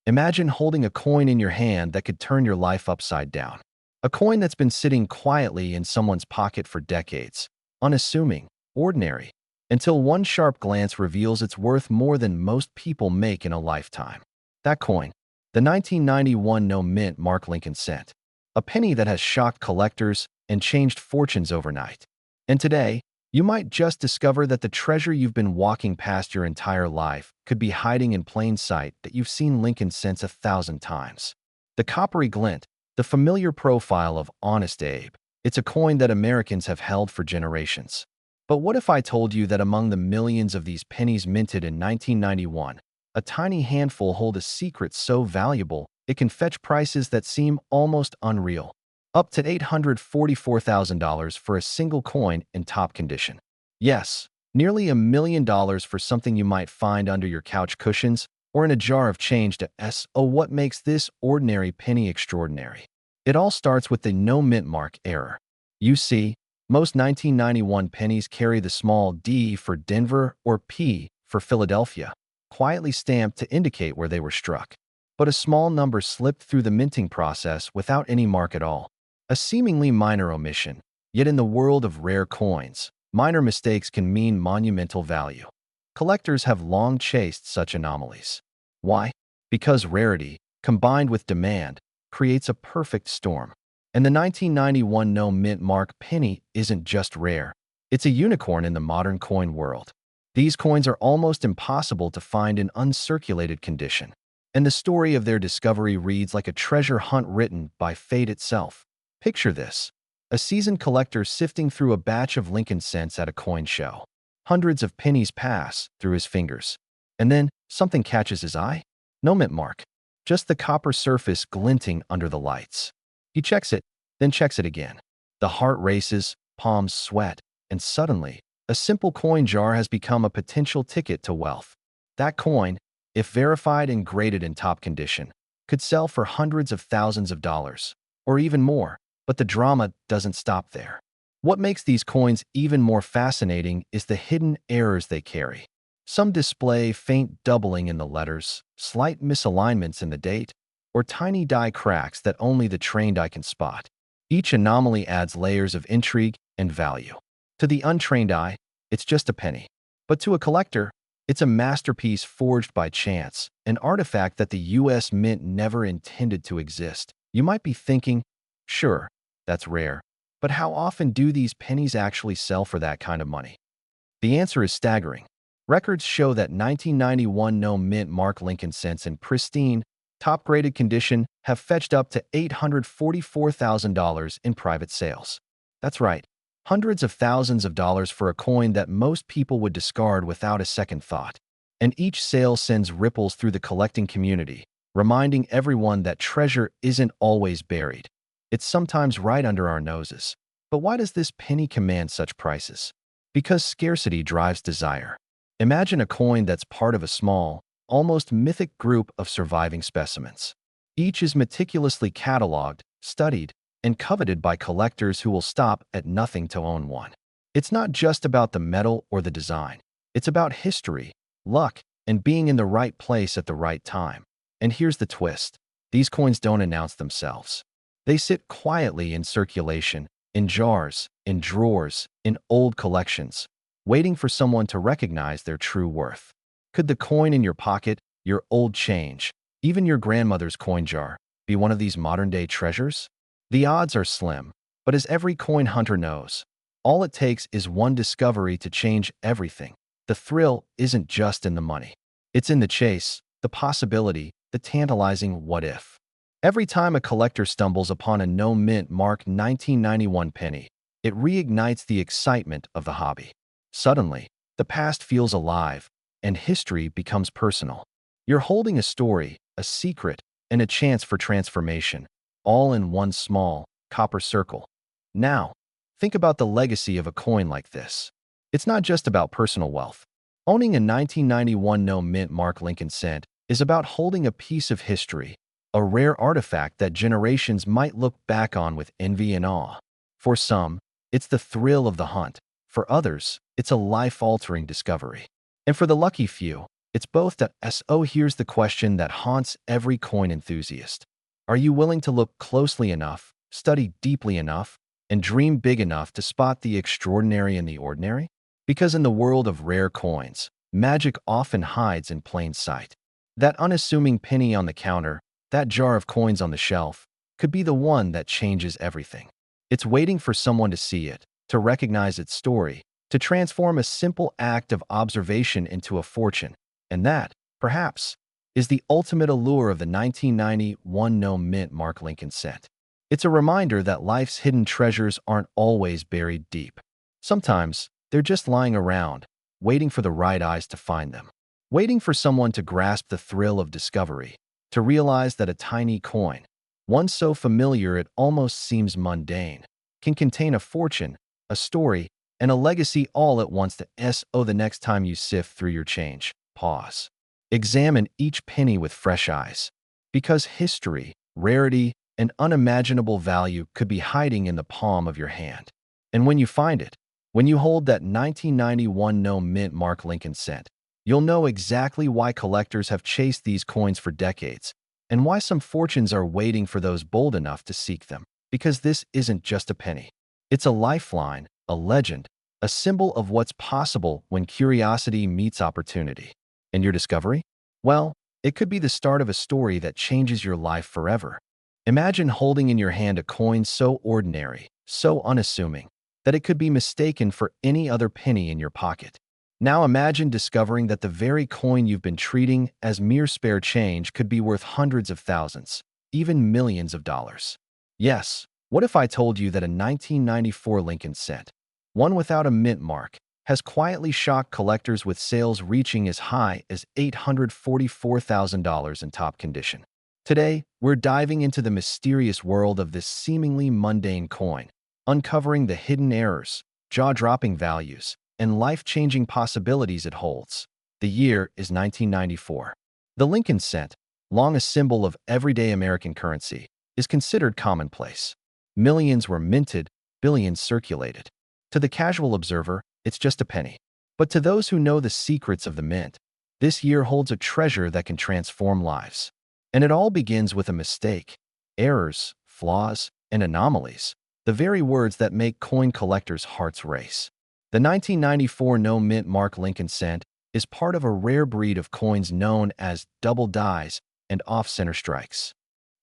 Imagine holding a coin in your hand that could turn your life upside down. A coin that's been sitting quietly in someone's pocket for decades, unassuming, ordinary, until one sharp glance reveals it's worth more than most people make in a lifetime. That coin, the 1991 no mint Mark Lincoln cent, a penny that has shocked collectors and changed fortunes overnight. And today, you might just discover that the treasure you've been walking past your entire life could be hiding in plain sight, that you've seen Lincoln cents 1,000 times. The coppery glint, the familiar profile of Honest Abe. It's a coin that Americans have held for generations. But what if I told you that among the millions of these pennies minted in 1991, a tiny handful hold a secret so valuable it can fetch prices that seem almost unreal? Up to $844,000 for a single coin in top condition. Yes, nearly $1 million for something you might find under your couch cushions or in a jar of change to what makes this ordinary penny extraordinary? It all starts with the no mint mark error. You see, most 1991 pennies carry the small D for Denver or P for Philadelphia, quietly stamped to indicate where they were struck. But a small number slipped through the minting process without any mark at all. A seemingly minor omission, yet in the world of rare coins, minor mistakes can mean monumental value. Collectors have long chased such anomalies. Why? Because rarity, combined with demand, creates a perfect storm. And the 1991 no mint mark penny isn't just rare. It's a unicorn in the modern coin world. These coins are almost impossible to find in uncirculated condition. And the story of their discovery reads like a treasure hunt written by fate itself. Picture this: a seasoned collector sifting through a batch of Lincoln cents at a coin show. Hundreds of pennies pass through his fingers. And then something catches his eye. No mint mark, just the copper surface glinting under the lights. He checks it, then checks it again. The heart races, palms sweat, and suddenly, a simple coin jar has become a potential ticket to wealth. That coin, if verified and graded in top condition, could sell for hundreds of thousands of dollars, or even more. But the drama doesn't stop there. What makes these coins even more fascinating is the hidden errors they carry. Some display faint doubling in the letters, slight misalignments in the date, or tiny die cracks that only the trained eye can spot. Each anomaly adds layers of intrigue and value. To the untrained eye, it's just a penny. But to a collector, it's a masterpiece forged by chance, an artifact that the U.S. Mint never intended to exist. You might be thinking, sure, that's rare, but how often do these pennies actually sell for that kind of money? The answer is staggering. Records show that 1991 no mint mark Lincoln cents in pristine, top-graded condition have fetched up to $844,000 in private sales. That's right, hundreds of thousands of dollars for a coin that most people would discard without a second thought. And each sale sends ripples through the collecting community, reminding everyone that treasure isn't always buried. It's sometimes right under our noses. But why does this penny command such prices? Because scarcity drives desire. Imagine a coin that's part of a small, almost mythic group of surviving specimens. Each is meticulously cataloged, studied, and coveted by collectors who will stop at nothing to own one. It's not just about the metal or the design. It's about history, luck, and being in the right place at the right time. And here's the twist: these coins don't announce themselves. They sit quietly in circulation, in jars, in drawers, in old collections, waiting for someone to recognize their true worth. Could the coin in your pocket, your old change, even your grandmother's coin jar, be one of these modern-day treasures? The odds are slim, but as every coin hunter knows, all it takes is one discovery to change everything. The thrill isn't just in the money. It's in the chase, the possibility, the tantalizing what if. Every time a collector stumbles upon a no mint mark 1991 penny, it reignites the excitement of the hobby. Suddenly, the past feels alive, and history becomes personal. You're holding a story, a secret, and a chance for transformation, all in one small, copper circle. Now, think about the legacy of a coin like this. It's not just about personal wealth. Owning a 1991 no mint mark Lincoln cent is about holding a piece of history, a rare artifact that generations might look back on with envy and awe. For some, it's the thrill of the hunt. For others, it's a life-altering discovery. And for the lucky few, It's both that so here's the question that haunts every coin enthusiast. Are you willing to look closely enough, study deeply enough, and dream big enough to spot the extraordinary in the ordinary? Because in the world of rare coins, magic often hides in plain sight. That unassuming penny on the counter, that jar of coins on the shelf, could be the one that changes everything. It's waiting for someone to see it, to recognize its story, to transform a simple act of observation into a fortune. And that, perhaps, is the ultimate allure of the 1991 No Mint Mark Lincoln cent. It's a reminder that life's hidden treasures aren't always buried deep. Sometimes, they're just lying around, waiting for the right eyes to find them, waiting for someone to grasp the thrill of discovery, to realize that a tiny coin, one so familiar it almost seems mundane, can contain a fortune, a story, and a legacy all at once. The next time you sift through your change, pause. Examine each penny with fresh eyes, because history, rarity, and unimaginable value could be hiding in the palm of your hand. And when you find it, when you hold that 1991 No Mint Mark Lincoln cent, you'll know exactly why collectors have chased these coins for decades, and why some fortunes are waiting for those bold enough to seek them. Because this isn't just a penny. It's a lifeline, a legend, a symbol of what's possible when curiosity meets opportunity. And your discovery? Well, it could be the start of a story that changes your life forever. Imagine holding in your hand a coin so ordinary, so unassuming, that it could be mistaken for any other penny in your pocket. Now imagine discovering that the very coin you've been treating as mere spare change could be worth hundreds of thousands, even millions of dollars. Yes, what if I told you that a 1994 Lincoln cent, one without a mint mark, has quietly shocked collectors with sales reaching as high as $844,000 in top condition? Today, we're diving into the mysterious world of this seemingly mundane coin, uncovering the hidden errors, jaw-dropping values, and life-changing possibilities it holds. The year is 1994. The Lincoln cent, long a symbol of everyday American currency, is considered commonplace. Millions were minted, billions circulated. To the casual observer, it's just a penny. But to those who know the secrets of the mint, this year holds a treasure that can transform lives. And it all begins with a mistake, errors, flaws, and anomalies, the very words that make coin collectors' hearts race. The 1994 No Mint Mark Lincoln cent is part of a rare breed of coins known as double dies and off-center strikes.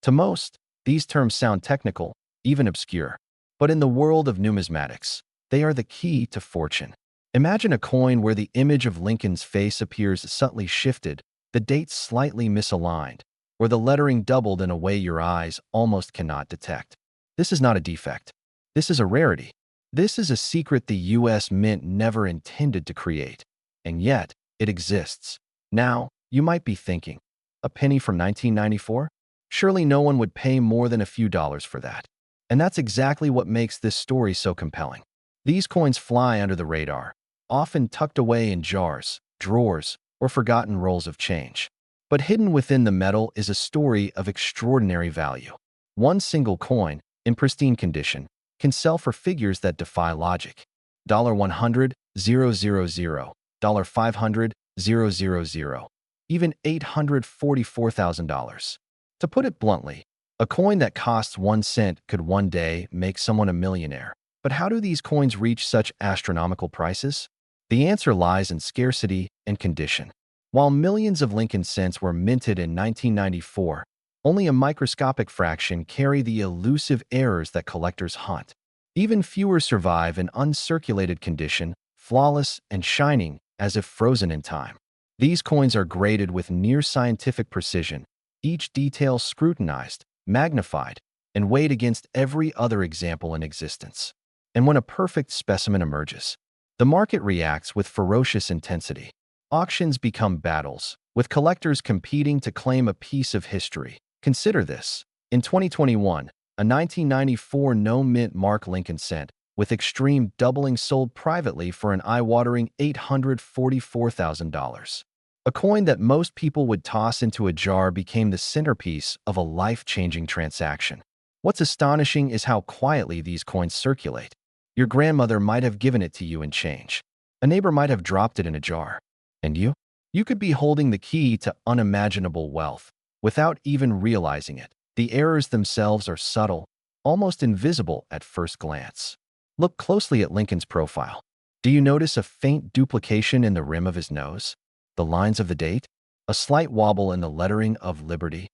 To most, these terms sound technical, even obscure. But in the world of numismatics, they are the key to fortune. Imagine a coin where the image of Lincoln's face appears subtly shifted, the dates slightly misaligned, or the lettering doubled in a way your eyes almost cannot detect. This is not a defect. This is a rarity. This is a secret the U.S. Mint never intended to create, and yet it exists. Now, you might be thinking, a penny from 1994? Surely no one would pay more than a few dollars for that. And that's exactly what makes this story so compelling. These coins fly under the radar, often tucked away in jars, drawers, or forgotten rolls of change. But hidden within the metal is a story of extraordinary value. One single coin, in pristine condition, can sell for figures that defy logic. $100, $000, $500, $000, even $844,000. To put it bluntly, a coin that costs 1 cent could one day make someone a millionaire. But how do these coins reach such astronomical prices? The answer lies in scarcity and condition. While millions of Lincoln cents were minted in 1994, only a microscopic fraction carry the elusive errors that collectors hunt. Even fewer survive in uncirculated condition, flawless and shining as if frozen in time. These coins are graded with near-scientific precision, each detail scrutinized, magnified, and weighed against every other example in existence. And when a perfect specimen emerges, the market reacts with ferocious intensity. Auctions become battles, with collectors competing to claim a piece of history. Consider this. In 2021, a 1994 No Mint Mark Lincoln cent, with extreme doubling, sold privately for an eye-watering $844,000. A coin that most people would toss into a jar became the centerpiece of a life-changing transaction. What's astonishing is how quietly these coins circulate. Your grandmother might have given it to you in change. A neighbor might have dropped it in a jar. And you? You could be holding the key to unimaginable wealth without even realizing it. The errors themselves are subtle, almost invisible at first glance. Look closely at Lincoln's profile. Do you notice a faint duplication in the rim of his nose? The lines of the date? A slight wobble in the lettering of Liberty?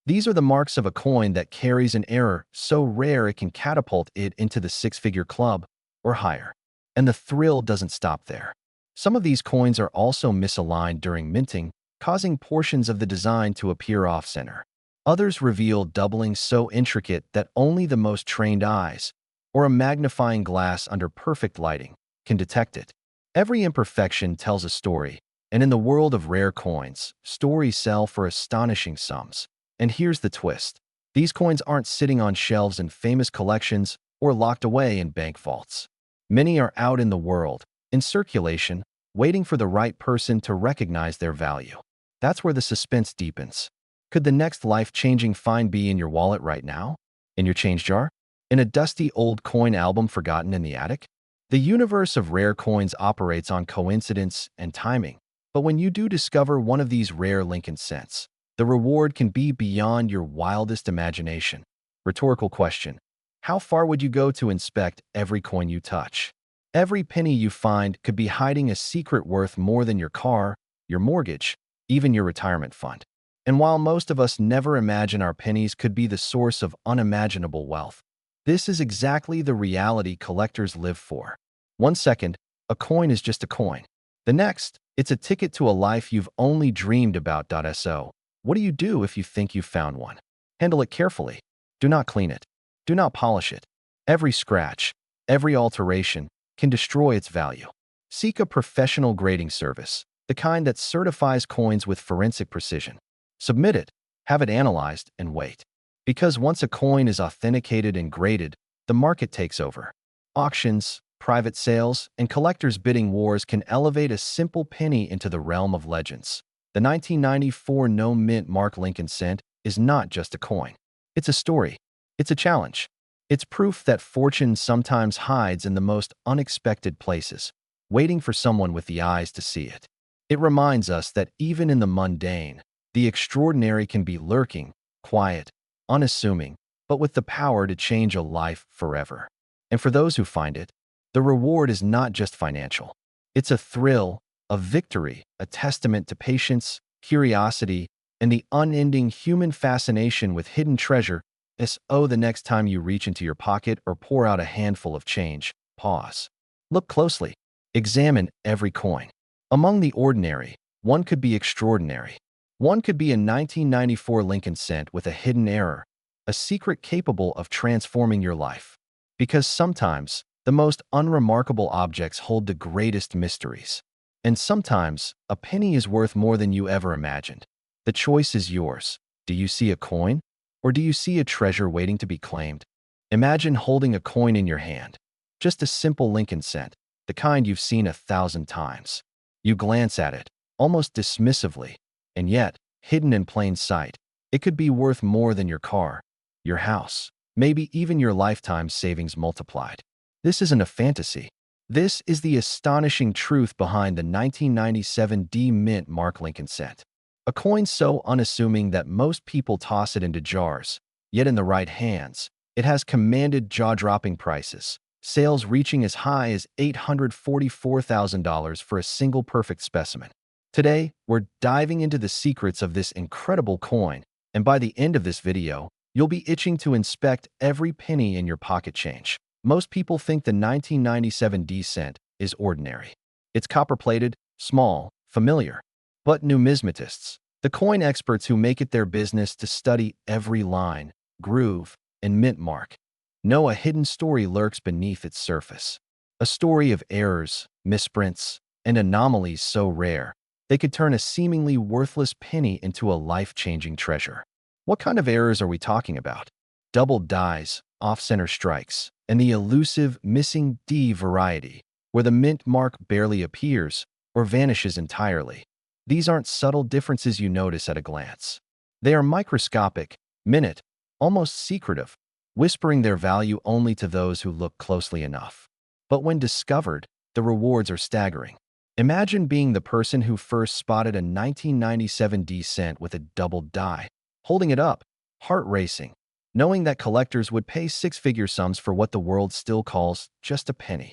These are the marks of a coin that carries an error so rare it can catapult it into the six-figure club or higher. And the thrill doesn't stop there. Some of these coins are also misaligned during minting, causing portions of the design to appear off-center. Others reveal doubling so intricate that only the most trained eyes, or a magnifying glass under perfect lighting, can detect it. Every imperfection tells a story, and in the world of rare coins, stories sell for astonishing sums. And here's the twist. These coins aren't sitting on shelves in famous collections or locked away in bank vaults. Many are out in the world, in circulation, waiting for the right person to recognize their value. That's where the suspense deepens. Could the next life-changing find be in your wallet right now? In your change jar? In a dusty old coin album forgotten in the attic? The universe of rare coins operates on coincidence and timing. But when you do discover one of these rare Lincoln cents, the reward can be beyond your wildest imagination. Rhetorical question. How far would you go to inspect every coin you touch? Every penny you find could be hiding a secret worth more than your car, your mortgage, even your retirement fund. And while most of us never imagine our pennies could be the source of unimaginable wealth, this is exactly the reality collectors live for. 1 second, a coin is just a coin. The next, it's a ticket to a life you've only dreamed about. So, what do you do if you think you've found one? Handle it carefully. Do not clean it. Do not polish it. Every scratch, every alteration can destroy its value. Seek a professional grading service, the kind that certifies coins with forensic precision. Submit it, have it analyzed, and wait. Because once a coin is authenticated and graded, the market takes over. Auctions, private sales, and collectors' bidding wars can elevate a simple penny into the realm of legends. The 1994 no-mint Mark Lincoln cent is not just a coin. It's a story. It's a challenge. It's proof that fortune sometimes hides in the most unexpected places, waiting for someone with the eyes to see it. It reminds us that even in the mundane, the extraordinary can be lurking, quiet, unassuming, but with the power to change a life forever. And for those who find it, the reward is not just financial. It's a thrill, a victory, a testament to patience, curiosity, and the unending human fascination with hidden treasure. The next time you reach into your pocket or pour out a handful of change, pause. Look closely. Examine every coin. Among the ordinary, one could be extraordinary. One could be a 1994 Lincoln cent with a hidden error, a secret capable of transforming your life. Because sometimes, the most unremarkable objects hold the greatest mysteries. And sometimes, a penny is worth more than you ever imagined. The choice is yours. Do you see a coin? Or do you see a treasure waiting to be claimed? Imagine holding a coin in your hand. Just a simple Lincoln cent, the kind you've seen 1,000 times. You glance at it, almost dismissively, and yet, hidden in plain sight, it could be worth more than your car, your house, maybe even your lifetime savings multiplied. This isn't a fantasy. This is the astonishing truth behind the 1997 D-Mint Mark Lincoln cent. A coin so unassuming that most people toss it into jars, yet in the right hands, it has commanded jaw-dropping prices, sales reaching as high as $844,000 for a single perfect specimen. Today, we're diving into the secrets of this incredible coin, and by the end of this video, you'll be itching to inspect every penny in your pocket change. Most people think the 1997 D cent is ordinary. It's copper-plated, small, familiar. But numismatists, the coin experts who make it their business to study every line, groove, and mint mark, know a hidden story lurks beneath its surface. A story of errors, misprints, and anomalies so rare, they could turn a seemingly worthless penny into a life-changing treasure. What kind of errors are we talking about? Doubled dies, off-center strikes, and the elusive missing D variety, where the mint mark barely appears or vanishes entirely. These aren't subtle differences you notice at a glance. They are microscopic, minute, almost secretive, whispering their value only to those who look closely enough. But when discovered, the rewards are staggering. Imagine being the person who first spotted a 1997 D cent with a doubled die, holding it up, heart racing, knowing that collectors would pay six-figure sums for what the world still calls just a penny.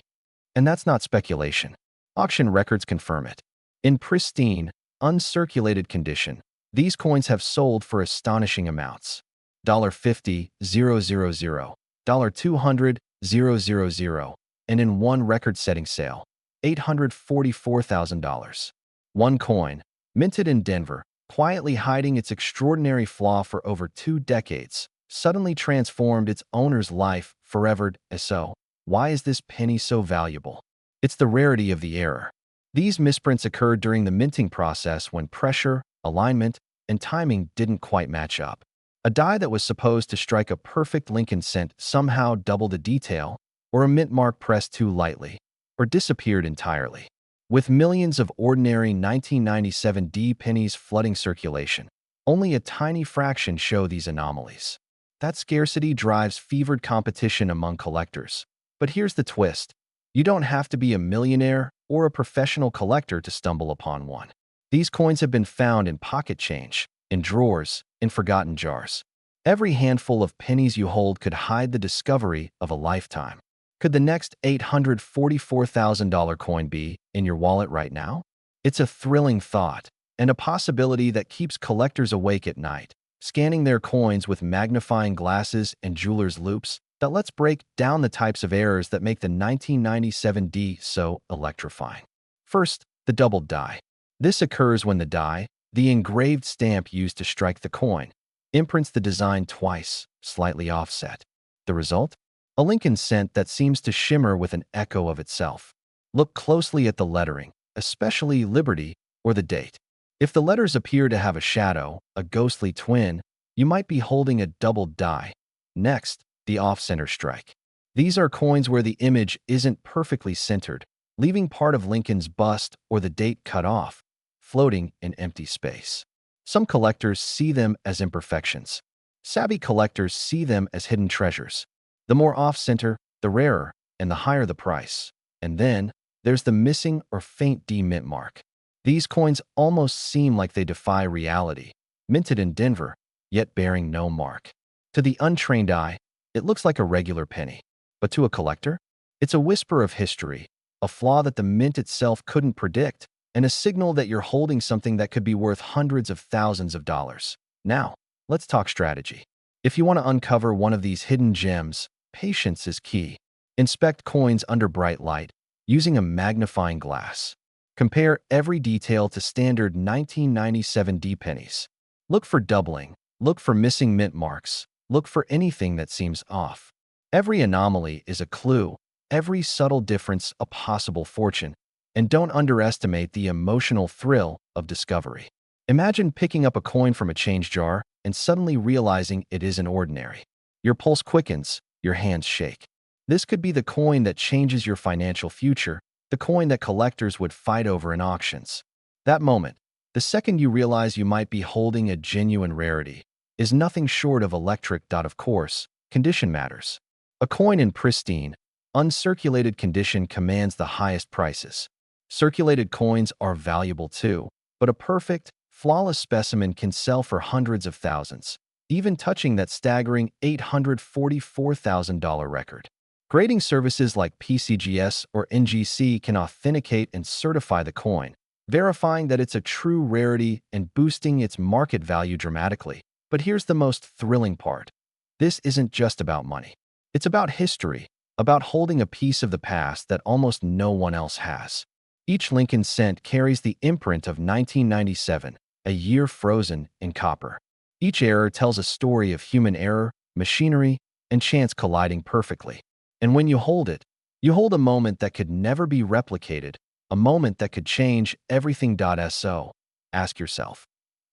And that's not speculation. Auction records confirm it. In pristine, uncirculated condition, these coins have sold for astonishing amounts. $50,000, $200,000, and in one record-setting sale, $844,000. One coin, minted in Denver, quietly hiding its extraordinary flaw for over 2 decades, suddenly transformed its owner's life forever. So, why is this penny so valuable? It's the rarity of the error. These misprints occurred during the minting process when pressure, alignment, and timing didn't quite match up. A die that was supposed to strike a perfect Lincoln cent somehow doubled a detail, or a mint mark pressed too lightly, or disappeared entirely. With millions of ordinary 1997 D pennies flooding circulation, only a tiny fraction show these anomalies. That scarcity drives fevered competition among collectors. But here's the twist. You don't have to be a millionaire or a professional collector to stumble upon one. These coins have been found in pocket change, in drawers, in forgotten jars. Every handful of pennies you hold could hide the discovery of a lifetime. Could the next $844,000 coin be in your wallet right now? It's a thrilling thought, and a possibility that keeps collectors awake at night, scanning their coins with magnifying glasses and jeweler's loupes. But let's break down the types of errors that make the 1997 D so electrifying. First, the doubled die. This occurs when the die, the engraved stamp used to strike the coin, imprints the design twice, slightly offset. The result? A Lincoln cent that seems to shimmer with an echo of itself. Look closely at the lettering, especially Liberty or the date. If the letters appear to have a shadow, a ghostly twin, you might be holding a doubled die. Next, the off-center strike. These are coins where the image isn't perfectly centered, leaving part of Lincoln's bust or the date cut off, floating in empty space. Some collectors see them as imperfections. Savvy collectors see them as hidden treasures. The more off-center, the rarer, and the higher the price. And then, there's the missing or faint D mint mark. These coins almost seem like they defy reality, minted in Denver, yet bearing no mark. To the untrained eye, it looks like a regular penny. But to a collector, it's a whisper of history, a flaw that the mint itself couldn't predict, and a signal that you're holding something that could be worth hundreds of thousands of dollars. Now, let's talk strategy. If you want to uncover one of these hidden gems, patience is key. Inspect coins under bright light, using a magnifying glass. Compare every detail to standard 1997 D pennies. Look for doubling, look for missing mint marks, look for anything that seems off. Every anomaly is a clue, every subtle difference a possible fortune, and don't underestimate the emotional thrill of discovery. Imagine picking up a coin from a change jar and suddenly realizing it isn't ordinary. Your pulse quickens, your hands shake. This could be the coin that changes your financial future, the coin that collectors would fight over in auctions. That moment, the second you realize you might be holding a genuine rarity, is nothing short of electric. Of course, condition matters. A coin in pristine, uncirculated condition commands the highest prices. Circulated coins are valuable too, but a perfect, flawless specimen can sell for hundreds of thousands, even touching that staggering $844,000 record. Grading services like PCGS or NGC can authenticate and certify the coin, verifying that it's a true rarity and boosting its market value dramatically. But here's the most thrilling part. This isn't just about money. It's about history, about holding a piece of the past that almost no one else has. Each Lincoln cent carries the imprint of 1997, a year frozen in copper. Each error tells a story of human error, machinery, and chance colliding perfectly. And when you hold it, you hold a moment that could never be replicated, a moment that could change everything. So, ask yourself,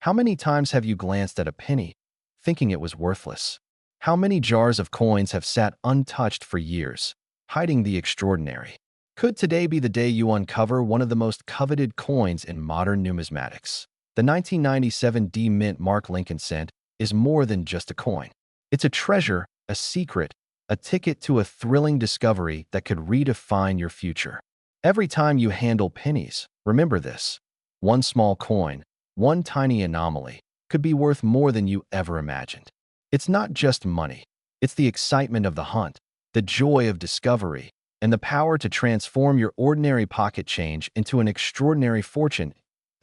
how many times have you glanced at a penny, thinking it was worthless? How many jars of coins have sat untouched for years, hiding the extraordinary? Could today be the day you uncover one of the most coveted coins in modern numismatics? The 1997 D Mint Mark Lincoln cent is more than just a coin. It's a treasure, a secret, a ticket to a thrilling discovery that could redefine your future. Every time you handle pennies, Remember this. One small coin, one tiny anomaly, could be worth more than you ever imagined. It's not just money. It's the excitement of the hunt, the joy of discovery, and the power to transform your ordinary pocket change into an extraordinary fortune.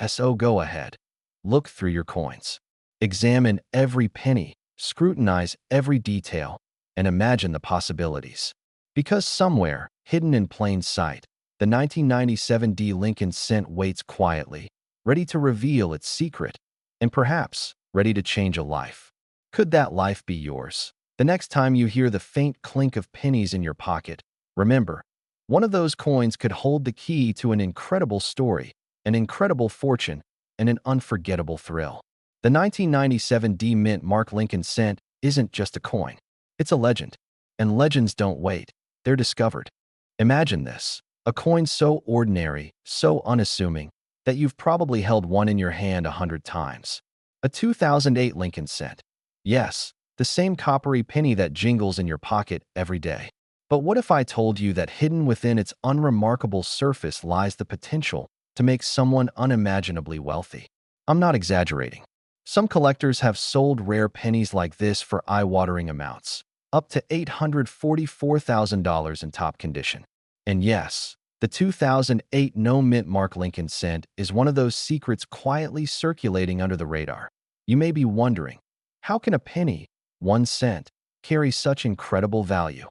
So go ahead. Look through your coins. Examine every penny, scrutinize every detail, and imagine the possibilities. Because somewhere, hidden in plain sight, the 1997 D Lincoln cent waits quietly, ready to reveal its secret, and perhaps ready to change a life. Could that life be yours? The next time you hear the faint clink of pennies in your pocket, remember, one of those coins could hold the key to an incredible story, an incredible fortune, and an unforgettable thrill. The 1997 D Mint Mark Lincoln cent isn't just a coin. It's a legend. And legends don't wait. They're discovered. Imagine this. A coin so ordinary, so unassuming, that you've probably held one in your hand 100 times. A 2008 Lincoln cent. Yes, the same coppery penny that jingles in your pocket every day. But what if I told you that hidden within its unremarkable surface lies the potential to make someone unimaginably wealthy? I'm not exaggerating. Some collectors have sold rare pennies like this for eye-watering amounts, up to $844,000 in top condition. And yes, the 2008 No Mint Mark Lincoln cent is one of those secrets quietly circulating under the radar. You may be wondering, how can a penny, 1 cent, carry such incredible value?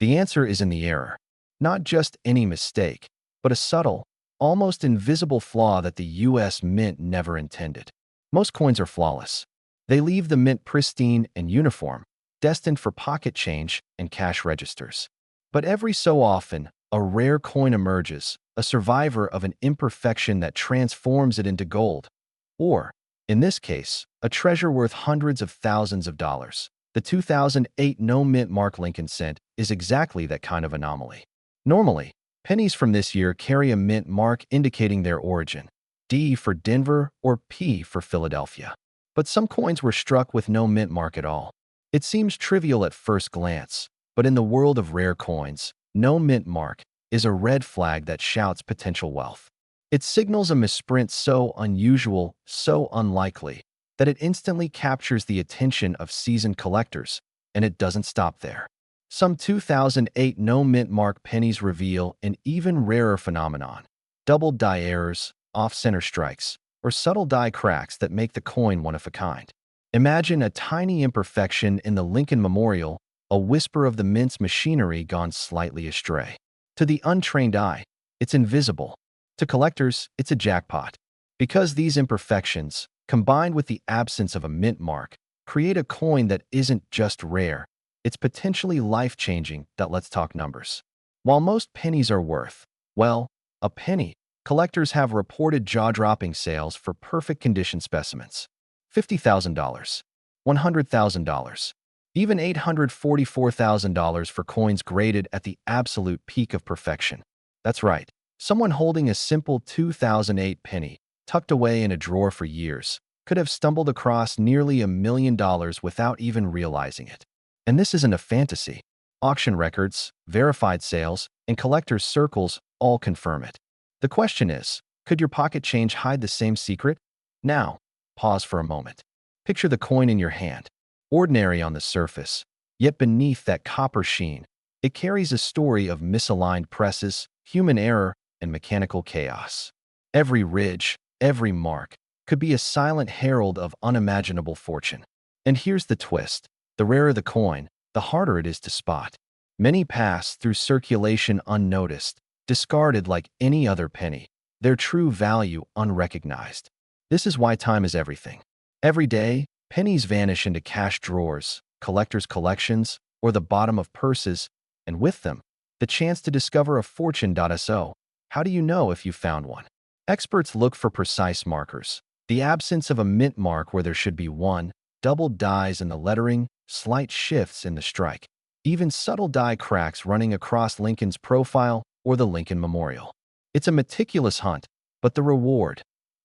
The answer is in the error. Not just any mistake, but a subtle, almost invisible flaw that the U.S. Mint never intended. Most coins are flawless. They leave the mint pristine and uniform, destined for pocket change and cash registers. But every so often, a rare coin emerges, a survivor of an imperfection that transforms it into gold. Or, in this case, a treasure worth hundreds of thousands of dollars. The 2008 No Mint Mark Lincoln cent is exactly that kind of anomaly. Normally, pennies from this year carry a mint mark indicating their origin, D for Denver or P for Philadelphia. But some coins were struck with no mint mark at all. It seems trivial at first glance, but in the world of rare coins, no mint mark is a red flag that shouts potential wealth. It signals a misprint so unusual, so unlikely, that it instantly captures the attention of seasoned collectors, and it doesn't stop there. Some 2008 no mint mark pennies reveal an even rarer phenomenon: double die errors, off-center strikes, or subtle die cracks that make the coin one of a kind. Imagine a tiny imperfection in the Lincoln Memorial, a whisper of the mint's machinery gone slightly astray. To the untrained eye, it's invisible. To collectors, it's a jackpot. Because these imperfections, combined with the absence of a mint mark, create a coin that isn't just rare, it's potentially life-changing. Let's talk numbers. While most pennies are worth, well, a penny, collectors have reported jaw-dropping sales for perfect condition specimens. $50,000, $100,000, even $844,000 for coins graded at the absolute peak of perfection. That's right, someone holding a simple 2008 penny, tucked away in a drawer for years, could have stumbled across nearly $1 million without even realizing it. And this isn't a fantasy. Auction records, verified sales, and collectors' circles all confirm it. The question is, could your pocket change hide the same secret? Now, pause for a moment. Picture the coin in your hand, ordinary on the surface, yet beneath that copper sheen, it carries a story of misaligned presses, human error, and mechanical chaos. Every ridge, every mark, could be a silent herald of unimaginable fortune. And here's the twist. The rarer the coin, the harder it is to spot. Many pass through circulation unnoticed, discarded like any other penny, their true value unrecognized. This is why time is everything. Every day, pennies vanish into cash drawers, collectors' collections, or the bottom of purses, and with them, the chance to discover a fortune. So, how do you know if you found one? Experts look for precise markers, the absence of a mint mark where there should be one, double dies in the lettering, slight shifts in the strike, even subtle die cracks running across Lincoln's profile or the Lincoln Memorial. It's a meticulous hunt, but the reward,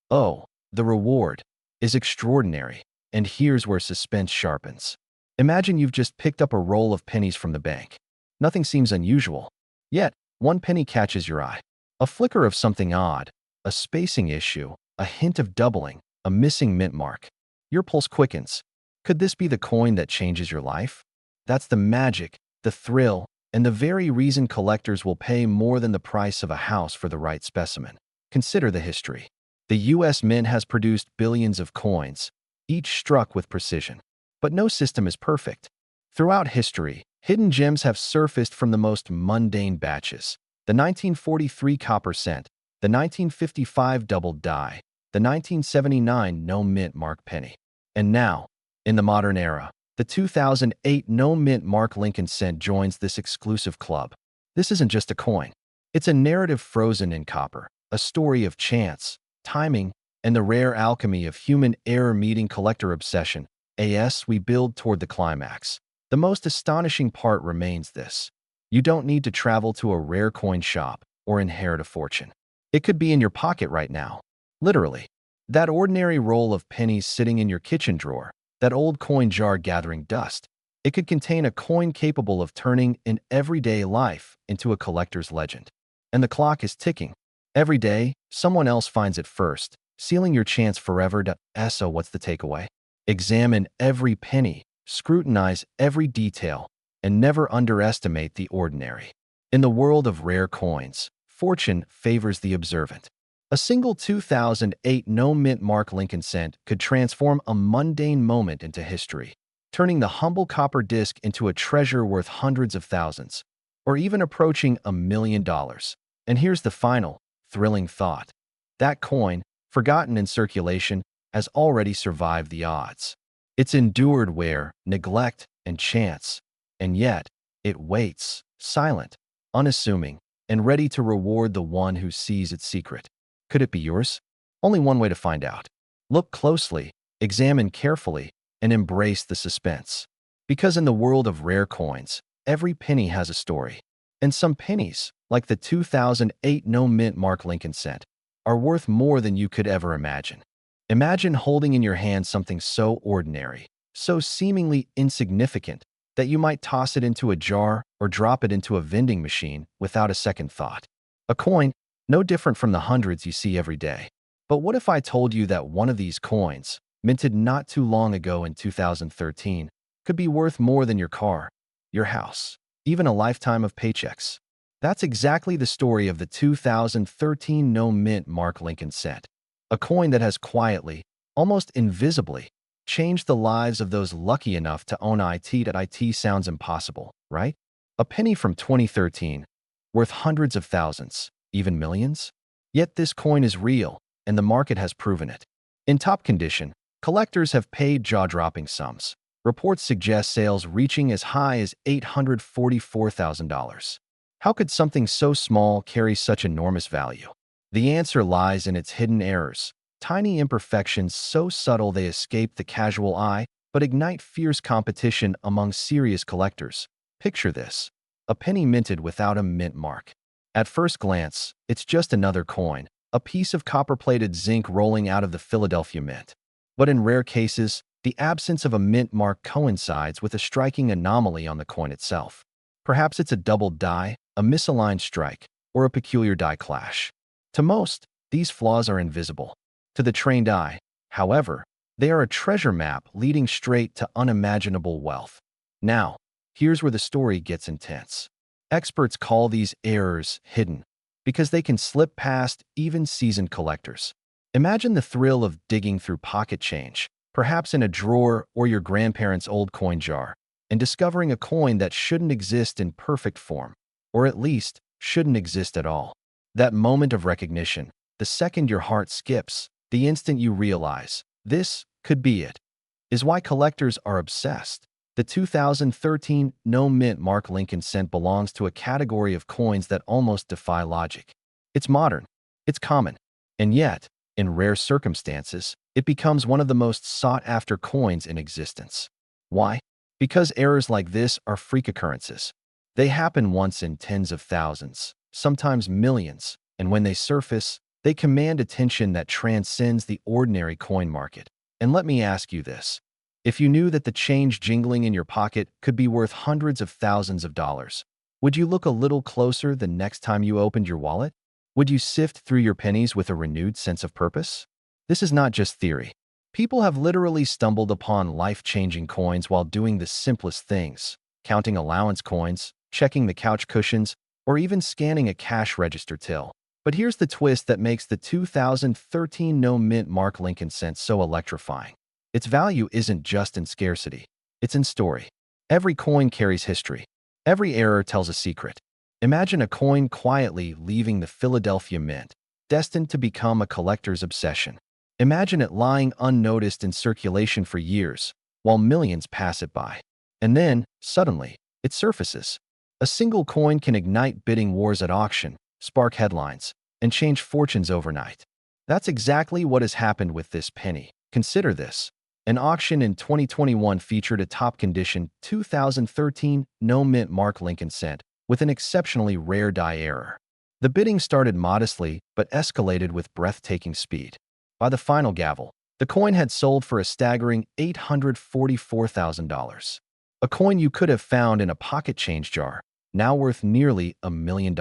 the reward, is extraordinary. And here's where suspense sharpens. Imagine you've just picked up a roll of pennies from the bank. Nothing seems unusual. Yet, one penny catches your eye. A flicker of something odd, a spacing issue, a hint of doubling, a missing mint mark. Your pulse quickens. Could this be the coin that changes your life? That's the magic, the thrill, and the very reason collectors will pay more than the price of a house for the right specimen. Consider the history. The U.S. Mint has produced billions of coins, each struck with precision. But no system is perfect. Throughout history, hidden gems have surfaced from the most mundane batches. The 1943 copper cent, the 1955 double die, the 1979 no mint mark penny. And now, in the modern era, the 2008 no mint mark Lincoln cent joins this exclusive club. This isn't just a coin. It's a narrative frozen in copper, a story of chance, timing, and the rare alchemy of human error meeting collector obsession. As we build toward the climax, the most astonishing part remains this. You don't need to travel to a rare coin shop or inherit a fortune. It could be in your pocket right now. Literally. That ordinary roll of pennies sitting in your kitchen drawer, that old coin jar gathering dust. It could contain a coin capable of turning an everyday life into a collector's legend. And the clock is ticking. Every day, someone else finds it first, sealing your chance forever to. So what's the takeaway? Examine every penny, scrutinize every detail, and never underestimate the ordinary. In the world of rare coins, fortune favors the observant. A single 2008 no mint mark Lincoln cent could transform a mundane moment into history, turning the humble copper disc into a treasure worth hundreds of thousands, or even approaching $1 million. And here's the final, thrilling thought. That coin, forgotten in circulation, has already survived the odds. It's endured wear, neglect, and chance, and yet it waits, silent, unassuming, and ready to reward the one who sees its secret. Could it be yours? Only one way to find out. Look closely, examine carefully, and embrace the suspense. Because in the world of rare coins, every penny has a story. And some pennies, like the 2008 no mint mark Lincoln cent, are worth more than you could ever imagine. Imagine holding in your hand something so ordinary, so seemingly insignificant, that you might toss it into a jar or drop it into a vending machine without a second thought. A coin, no different from the hundreds you see every day. But what if I told you that one of these coins, minted not too long ago in 2013, could be worth more than your car, your house, even a lifetime of paychecks? That's exactly the story of the 2013 no mint mark Lincoln cent. A coin that has quietly, almost invisibly, changed the lives of those lucky enough to own it. It sounds impossible, right? A penny from 2013, worth hundreds of thousands, even millions? Yet this coin is real, and the market has proven it. In top condition, collectors have paid jaw-dropping sums. Reports suggest sales reaching as high as $844,000. How could something so small carry such enormous value? The answer lies in its hidden errors, tiny imperfections so subtle they escape the casual eye but ignite fierce competition among serious collectors. Picture this: a penny minted without a mint mark. At first glance, it's just another coin, a piece of copper-plated zinc rolling out of the Philadelphia Mint. But in rare cases, the absence of a mint mark coincides with a striking anomaly on the coin itself. Perhaps it's a double die, a misaligned strike, or a peculiar die clash. To most, these flaws are invisible. To the trained eye, however, they are a treasure map leading straight to unimaginable wealth. Now, here's where the story gets intense. Experts call these errors hidden because they can slip past even seasoned collectors. Imagine the thrill of digging through pocket change, perhaps in a drawer or your grandparents' old coin jar, and discovering a coin that shouldn't exist in perfect form, or at least shouldn't exist at all. That moment of recognition, the second your heart skips, the instant you realize, this could be it, is why collectors are obsessed. The 2013 no mint mark Lincoln cent belongs to a category of coins that almost defy logic. It's modern, it's common, and yet, in rare circumstances, it becomes one of the most sought-after coins in existence. Why? Because errors like this are freak occurrences. They happen once in tens of thousands, sometimes millions, and when they surface, they command attention that transcends the ordinary coin market. And let me ask you this. If you knew that the change jingling in your pocket could be worth hundreds of thousands of dollars, would you look a little closer the next time you opened your wallet? Would you sift through your pennies with a renewed sense of purpose? This is not just theory. People have literally stumbled upon life-changing coins while doing the simplest things, counting allowance coins, checking the couch cushions, or even scanning a cash register till. But here's the twist that makes the 2013 no-mint Mark Lincoln cent so electrifying. Its value isn't just in scarcity. It's in story. Every coin carries history. Every error tells a secret. Imagine a coin quietly leaving the Philadelphia Mint, destined to become a collector's obsession. Imagine it lying unnoticed in circulation for years, while millions pass it by. And then, suddenly, it surfaces. A single coin can ignite bidding wars at auction, spark headlines, and change fortunes overnight. That's exactly what has happened with this penny. Consider this. An auction in 2021 featured a top-condition 2013 no-mint Mark Lincoln cent with an exceptionally rare die error. The bidding started modestly but escalated with breathtaking speed. By the final gavel, the coin had sold for a staggering $844,000. A coin you could have found in a pocket change jar, now worth nearly $1 million.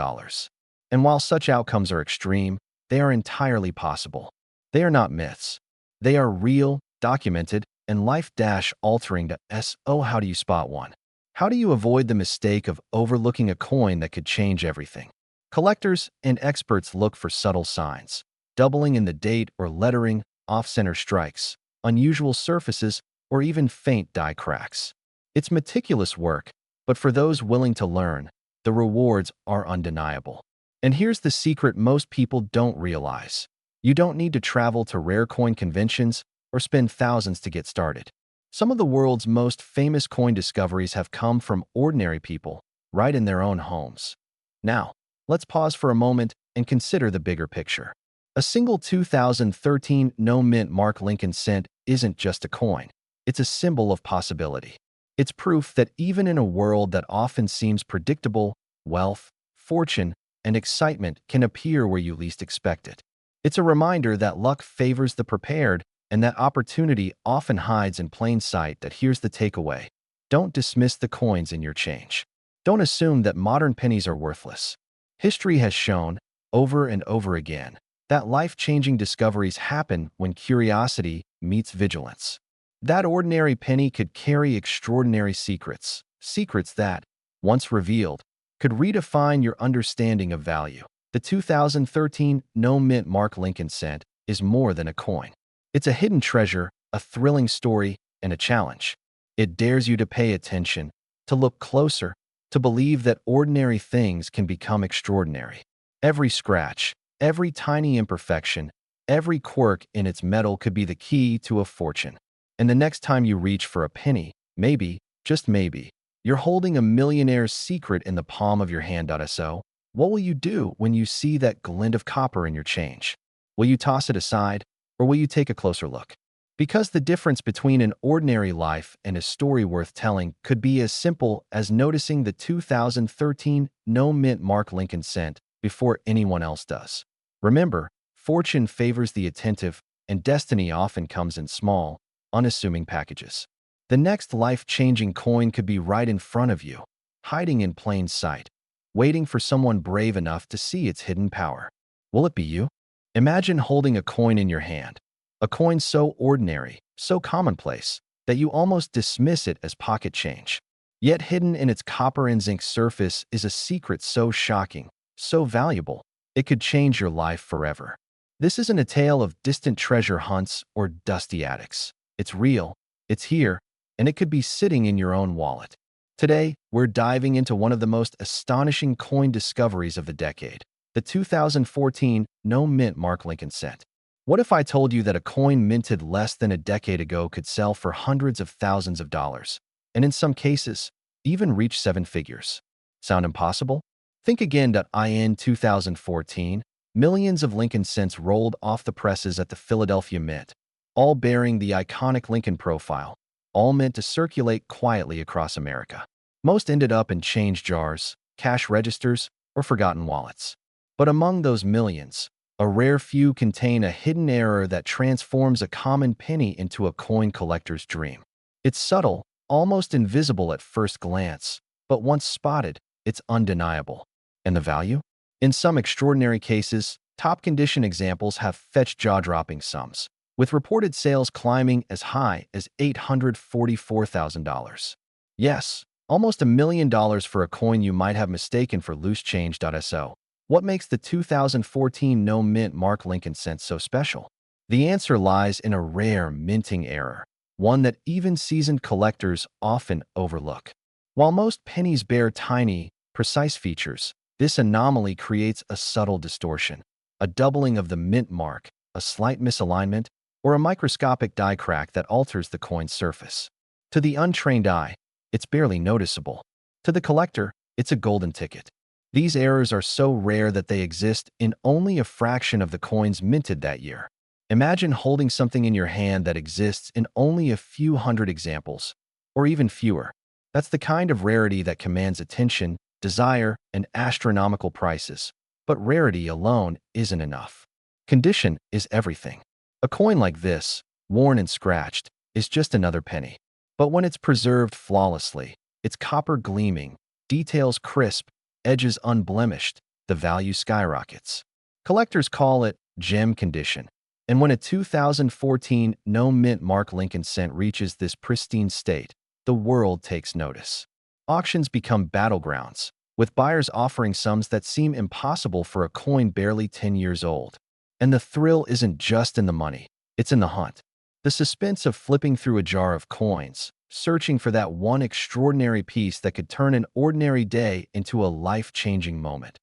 And while such outcomes are extreme, they are entirely possible. They are not myths. They are real, documented, and life-altering to So how do you spot one? How do you avoid the mistake of overlooking a coin that could change everything? Collectors and experts look for subtle signs: doubling in the date or lettering, off-center strikes, unusual surfaces, or even faint die cracks. It's meticulous work, but for those willing to learn, the rewards are undeniable. And here's the secret most people don't realize. You don't need to travel to rare coin conventions or spend thousands to get started. Some of the world's most famous coin discoveries have come from ordinary people, right in their own homes. Now, let's pause for a moment and consider the bigger picture. A single 2013 no-mint Mark Lincoln cent isn't just a coin. It's a symbol of possibility. It's proof that even in a world that often seems predictable, wealth, fortune, and excitement can appear where you least expect it. It's a reminder that luck favors the prepared and that opportunity often hides in plain sight. That here's the takeaway. Don't dismiss the coins in your change. Don't assume that modern pennies are worthless. History has shown, over and over again, that life-changing discoveries happen when curiosity meets vigilance. That ordinary penny could carry extraordinary secrets, secrets that, once revealed, could redefine your understanding of value. The 2013 no-mint Mark Lincoln cent is more than a coin. It's a hidden treasure, a thrilling story, and a challenge. It dares you to pay attention, to look closer, to believe that ordinary things can become extraordinary. Every scratch, every tiny imperfection, every quirk in its metal could be the key to a fortune. And the next time you reach for a penny, maybe, just maybe, you're holding a millionaire's secret in the palm of your hand. So, what will you do when you see that glint of copper in your change? Will you toss it aside, or will you take a closer look? Because the difference between an ordinary life and a story worth telling could be as simple as noticing the 2013 no-mint Mark Lincoln cent before anyone else does. Remember, fortune favors the attentive, and destiny often comes in small, unassuming packages. The next life-changing coin could be right in front of you, hiding in plain sight, waiting for someone brave enough to see its hidden power. Will it be you? Imagine holding a coin in your hand, a coin so ordinary, so commonplace, that you almost dismiss it as pocket change. Yet hidden in its copper and zinc surface is a secret so shocking, so valuable, it could change your life forever. This isn't a tale of distant treasure hunts or dusty attics. It's real, it's here, and it could be sitting in your own wallet. Today, we're diving into one of the most astonishing coin discoveries of the decade, the 2014 no-mint Mark Lincoln cent. What if I told you that a coin minted less than a decade ago could sell for hundreds of thousands of dollars, and in some cases, even reach seven figures? Sound impossible? Think again. In 2014, millions of Lincoln cents rolled off the presses at the Philadelphia Mint, all bearing the iconic Lincoln profile, all meant to circulate quietly across America. Most ended up in change jars, cash registers, or forgotten wallets. But among those millions, a rare few contain a hidden error that transforms a common penny into a coin collector's dream. It's subtle, almost invisible at first glance, but once spotted, it's undeniable. And the value? In some extraordinary cases, top condition examples have fetched jaw-dropping sums, with reported sales climbing as high as $844,000. Yes, almost $1 million for a coin you might have mistaken for loose change. So, what makes the 2014 no mint Mark Lincoln cent so special? The answer lies in a rare minting error, one that even seasoned collectors often overlook. While most pennies bear tiny, precise features, this anomaly creates a subtle distortion, a doubling of the mint mark, a slight misalignment, or a microscopic die crack that alters the coin's surface. To the untrained eye, it's barely noticeable. To the collector, it's a golden ticket. These errors are so rare that they exist in only a fraction of the coins minted that year. Imagine holding something in your hand that exists in only a few hundred examples, or even fewer. That's the kind of rarity that commands attention, desire, and astronomical prices. But rarity alone isn't enough. Condition is everything. A coin like this, worn and scratched, is just another penny. But when it's preserved flawlessly, its copper gleaming, details crisp, edges unblemished, the value skyrockets. Collectors call it gem condition. And when a 2014 no mint Mark Lincoln cent reaches this pristine state, the world takes notice. Auctions become battlegrounds, with buyers offering sums that seem impossible for a coin barely 10 years old. And the thrill isn't just in the money, it's in the hunt. The suspense of flipping through a jar of coins, searching for that one extraordinary piece that could turn an ordinary day into a life-changing moment.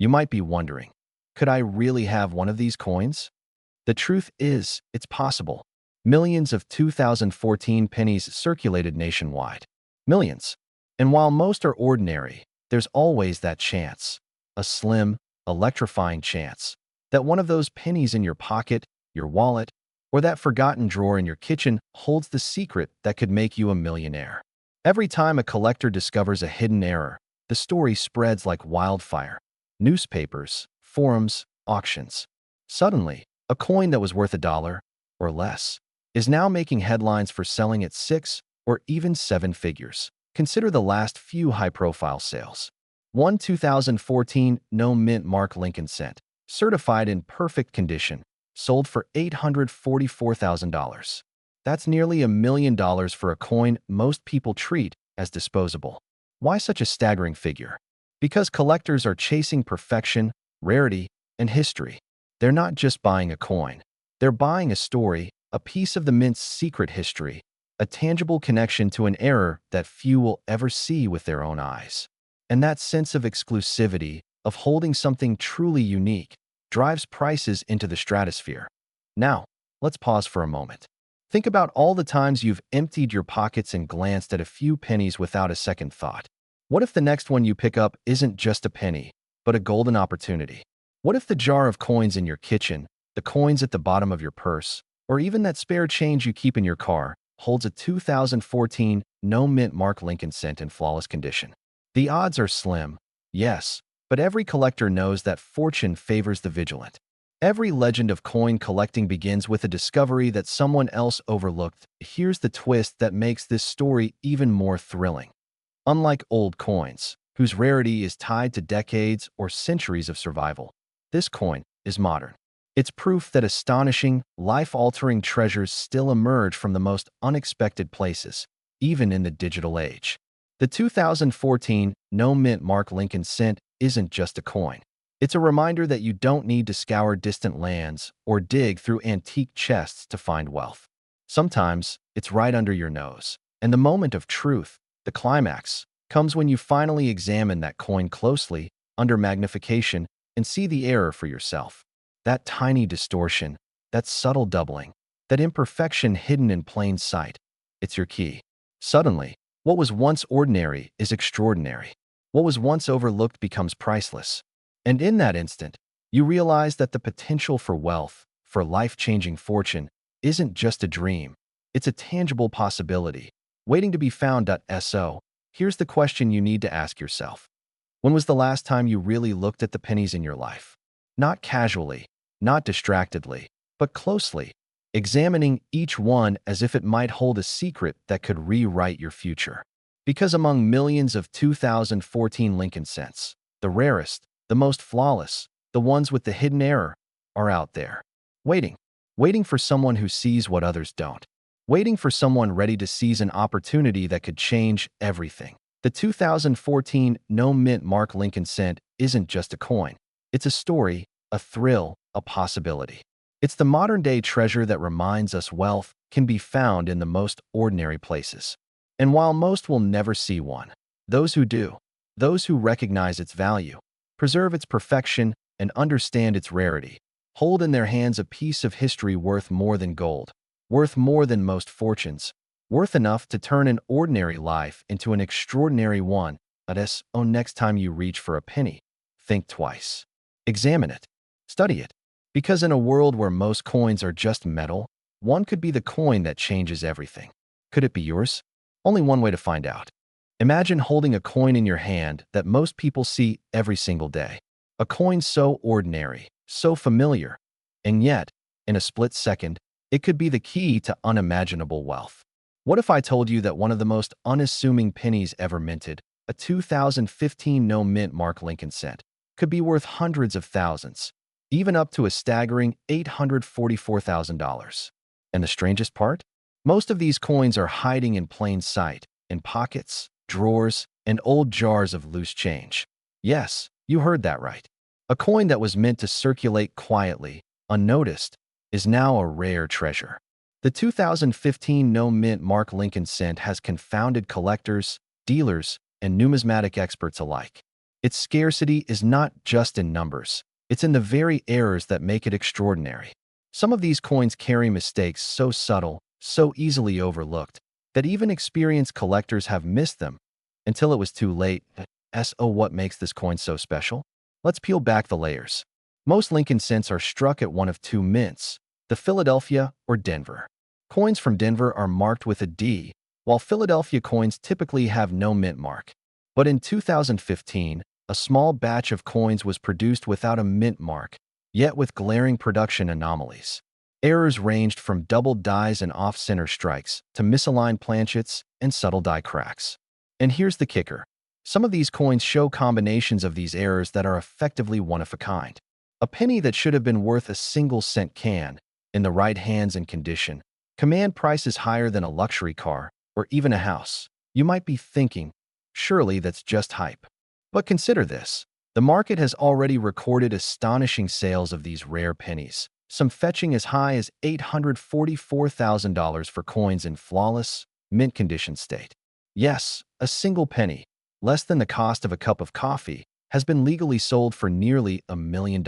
You might be wondering, could I really have one of these coins? The truth is, it's possible. Millions of 2014 pennies circulated nationwide. Millions. And while most are ordinary, there's always that chance, a slim, electrifying chance, that one of those pennies in your pocket, your wallet, or that forgotten drawer in your kitchen holds the secret that could make you a millionaire. Every time a collector discovers a hidden error, the story spreads like wildfire. Newspapers, forums, auctions. Suddenly, a coin that was worth $1 or less is now making headlines for selling at 6 or even 7 figures. Consider the last few high-profile sales. One 2014 no mint Mark Lincoln cent, certified in perfect condition, sold for $844,000. That's nearly $1 million for a coin most people treat as disposable. Why such a staggering figure? Because collectors are chasing perfection, rarity, and history. They're not just buying a coin. They're buying a story, a piece of the mint's secret history, a tangible connection to an error that few will ever see with their own eyes. And that sense of exclusivity, of holding something truly unique, drives prices into the stratosphere. Now, let's pause for a moment. Think about all the times you've emptied your pockets and glanced at a few pennies without a second thought. What if the next one you pick up isn't just a penny, but a golden opportunity? What if the jar of coins in your kitchen, the coins at the bottom of your purse, or even that spare change you keep in your car, holds a 2014 no mint Mark Lincoln cent in flawless condition? The odds are slim, yes, but every collector knows that fortune favors the vigilant. Every legend of coin collecting begins with a discovery that someone else overlooked. Here's the twist that makes this story even more thrilling. Unlike old coins, whose rarity is tied to decades or centuries of survival, this coin is modern. It's proof that astonishing, life-altering treasures still emerge from the most unexpected places, even in the digital age. The 2014 no mint Mark Lincoln cent isn't just a coin. It's a reminder that you don't need to scour distant lands or dig through antique chests to find wealth. Sometimes, it's right under your nose. And the moment of truth, the climax, comes when you finally examine that coin closely, under magnification, and see the error for yourself. That tiny distortion, that subtle doubling, that imperfection hidden in plain sight, it's your key. Suddenly, what was once ordinary is extraordinary. What was once overlooked becomes priceless. And in that instant, you realize that the potential for wealth, for life-changing fortune, isn't just a dream. It's a tangible possibility, waiting to be found. So, here's the question you need to ask yourself. When was the last time you really looked at the pennies in your life? Not casually, not distractedly, but closely, examining each one as if it might hold a secret that could rewrite your future. Because among millions of 2014 Lincoln cents, the rarest, The most flawless, the ones with the hidden error, are out there. Waiting. Waiting for someone who sees what others don't. Waiting for someone ready to seize an opportunity that could change everything. The 2014 No Mint Mark Lincoln cent isn't just a coin. It's a story, a thrill, a possibility. It's the modern-day treasure that reminds us wealth can be found in the most ordinary places. And while most will never see one, those who do, those who recognize its value, preserve its perfection, and understand its rarity, hold in their hands a piece of history worth more than gold, worth more than most fortunes, worth enough to turn an ordinary life into an extraordinary one. Next time you reach for a penny, think twice. Examine it. Study it. Because in a world where most coins are just metal, one could be the coin that changes everything. Could it be yours? Only one way to find out. Imagine holding a coin in your hand that most people see every single day. A coin so ordinary, so familiar, and yet, in a split second, it could be the key to unimaginable wealth. What if I told you that one of the most unassuming pennies ever minted, a 2015 No Mint Mark Lincoln cent, could be worth hundreds of thousands, even up to a staggering $844,000? And the strangest part? Most of these coins are hiding in plain sight, in pockets, drawers, and old jars of loose change. Yes, you heard that right. A coin that was meant to circulate quietly, unnoticed, is now a rare treasure. The 2015 No Mint Mark Lincoln cent has confounded collectors, dealers, and numismatic experts alike. Its scarcity is not just in numbers, it's in the very errors that make it extraordinary. Some of these coins carry mistakes so subtle, so easily overlooked, that even experienced collectors have missed them until it was too late. What makes this coin so special? Let's peel back the layers. Most Lincoln cents are struck at one of two mints, the Philadelphia or Denver. Coins from Denver are marked with a D, while Philadelphia coins typically have no mint mark. But in 2015, a small batch of coins was produced without a mint mark, yet with glaring production anomalies. Errors ranged from doubled dies and off-center strikes to misaligned planchets and subtle die cracks. And here's the kicker. Some of these coins show combinations of these errors that are effectively one of a kind. A penny that should have been worth a single cent can, in the right hands and condition, command prices higher than a luxury car or even a house. You might be thinking, surely that's just hype. But consider this. The market has already recorded astonishing sales of these rare pennies, some fetching as high as $844,000 for coins in flawless, mint condition state. Yes, a single penny, less than the cost of a cup of coffee, has been legally sold for nearly $1 million.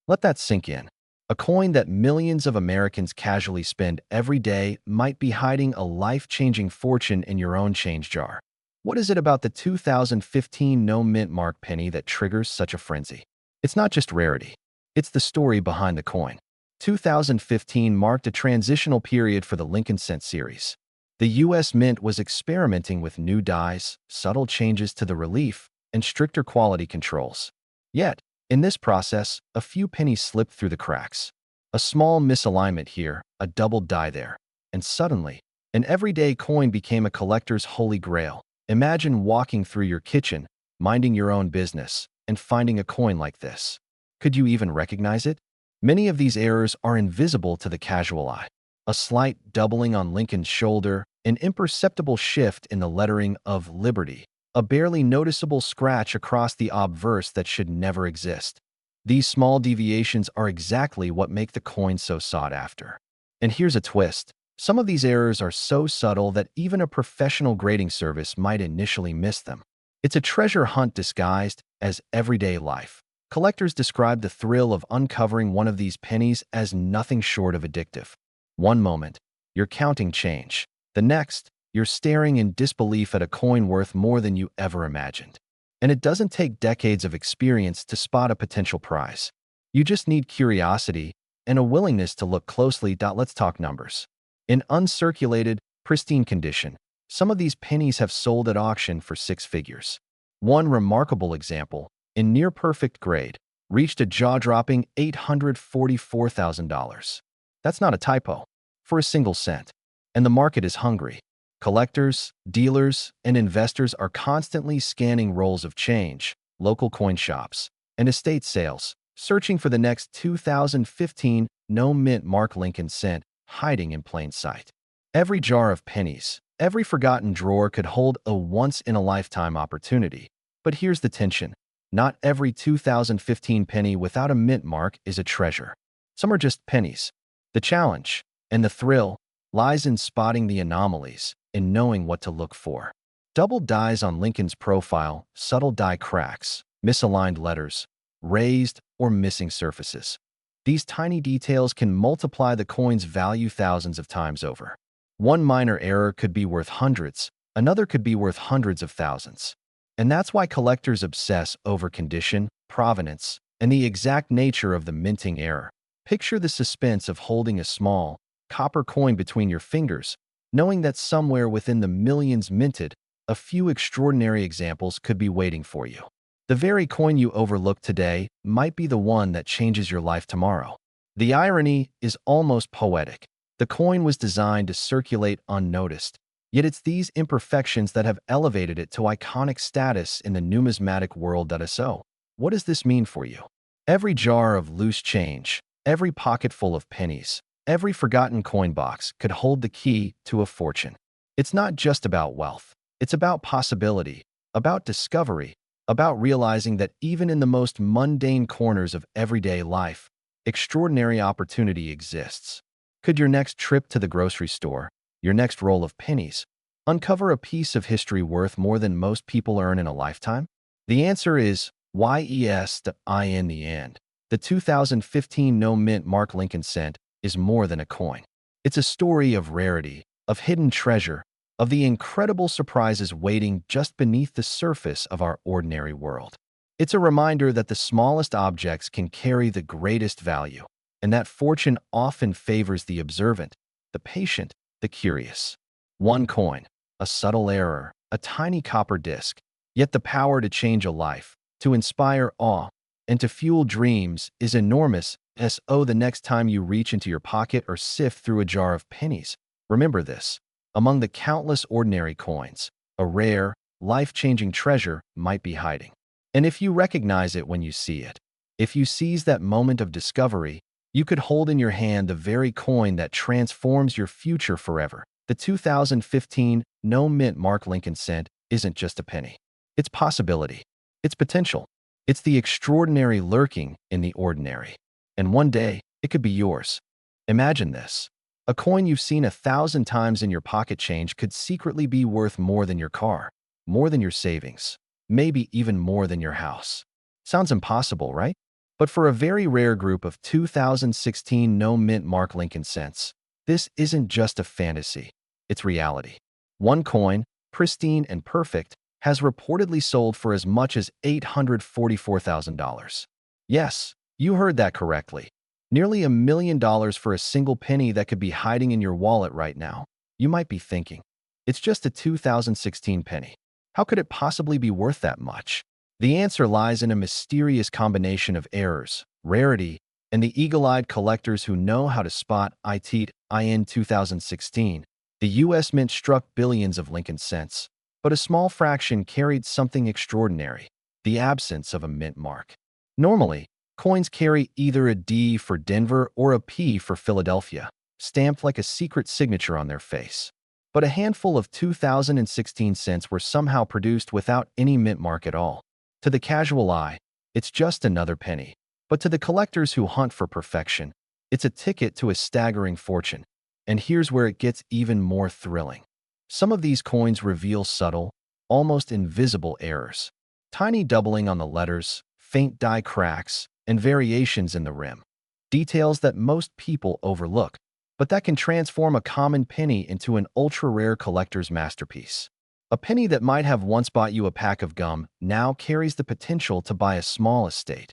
Let that sink in. A coin that millions of Americans casually spend every day might be hiding a life-changing fortune in your own change jar. What is it about the 2015 No Mint Mark penny that triggers such a frenzy? It's not just rarity. It's the story behind the coin. 2015 marked a transitional period for the Lincoln cent series. The U.S. Mint was experimenting with new dies, subtle changes to the relief, and stricter quality controls. Yet, in this process, a few pennies slipped through the cracks. A small misalignment here, a doubled die there, and suddenly, an everyday coin became a collector's holy grail. Imagine walking through your kitchen, minding your own business, and finding a coin like this. Could you even recognize it? Many of these errors are invisible to the casual eye. A slight doubling on Lincoln's shoulder, an imperceptible shift in the lettering of Liberty, a barely noticeable scratch across the obverse that should never exist. These small deviations are exactly what make the coin so sought after. And here's a twist. Some of these errors are so subtle that even a professional grading service might initially miss them. It's a treasure hunt disguised as everyday life. Collectors describe the thrill of uncovering one of these pennies as nothing short of addictive. One moment, you're counting change. The next, you're staring in disbelief at a coin worth more than you ever imagined. And it doesn't take decades of experience to spot a potential prize. You just need curiosity and a willingness to look closely. Let's talk numbers. In uncirculated, pristine condition, some of these pennies have sold at auction for six figures. One remarkable example, in near-perfect grade, reached a jaw-dropping $844,000. That's not a typo. For a single cent. And the market is hungry. Collectors, dealers, and investors are constantly scanning rolls of change, local coin shops, and estate sales, searching for the next 2015 no mint mark Lincoln cent hiding in plain sight. Every jar of pennies, every forgotten drawer could hold a once-in-a-lifetime opportunity. But here's the tension. Not every 2015 penny without a mint mark is a treasure. Some are just pennies. The challenge, and the thrill, lies in spotting the anomalies, in knowing what to look for. Double dies on Lincoln's profile, subtle die cracks, misaligned letters, raised or missing surfaces. These tiny details can multiply the coin's value thousands of times over. One minor error could be worth hundreds, another could be worth hundreds of thousands. And that's why collectors obsess over condition, provenance, and the exact nature of the minting error. Picture the suspense of holding a small, copper coin between your fingers, knowing that somewhere within the millions minted, a few extraordinary examples could be waiting for you. The very coin you overlook today might be the one that changes your life tomorrow. The irony is almost poetic. The coin was designed to circulate unnoticed, yet it's these imperfections that have elevated it to iconic status in the numismatic world. So, what does this mean for you? Every jar of loose change, every pocketful of pennies, every forgotten coin box could hold the key to a fortune. It's not just about wealth. It's about possibility, about discovery, about realizing that even in the most mundane corners of everyday life, extraordinary opportunity exists. Could your next trip to the grocery store, your next roll of pennies, uncover a piece of history worth more than most people earn in a lifetime? The answer is in the end. The 2015 no mint mark Lincoln cent is more than a coin. It's a story of rarity, of hidden treasure, of the incredible surprises waiting just beneath the surface of our ordinary world. It's a reminder that the smallest objects can carry the greatest value, and that fortune often favors the observant, the patient, the curious. One coin, a subtle error, a tiny copper disc, yet the power to change a life, to inspire awe, and to fuel dreams is enormous. The next time you reach into your pocket or sift through a jar of pennies, remember this. Among the countless ordinary coins, a rare, life-changing treasure might be hiding. And if you recognize it when you see it, if you seize that moment of discovery, you could hold in your hand the very coin that transforms your future forever. The 2015 no mint mark Lincoln cent isn't just a penny. It's possibility. It's potential. It's the extraordinary lurking in the ordinary. And one day, it could be yours. Imagine this. A coin you've seen 1,000 times in your pocket change could secretly be worth more than your car, more than your savings, maybe even more than your house. Sounds impossible, right? But for a very rare group of 2016 no mint mark Lincoln cents, this isn't just a fantasy, it's reality. One coin, pristine and perfect, has reportedly sold for as much as $844,000. Yes, you heard that correctly. Nearly $1 million for a single penny that could be hiding in your wallet right now. You might be thinking, it's just a 2016 penny. How could it possibly be worth that much? The answer lies in a mysterious combination of errors, rarity, and the eagle-eyed collectors who know how to spot it. In 2016, the U.S. Mint struck billions of Lincoln cents, but a small fraction carried something extraordinary, the absence of a mint mark. Normally, coins carry either a D for Denver or a P for Philadelphia, stamped like a secret signature on their face. But a handful of 2016 cents were somehow produced without any mint mark at all. To the casual eye, it's just another penny. But to the collectors who hunt for perfection, it's a ticket to a staggering fortune. And here's where it gets even more thrilling. Some of these coins reveal subtle, almost invisible errors. Tiny doubling on the letters, faint die cracks, and variations in the rim. Details that most people overlook, but that can transform a common penny into an ultra-rare collector's masterpiece. A penny that might have once bought you a pack of gum now carries the potential to buy a small estate.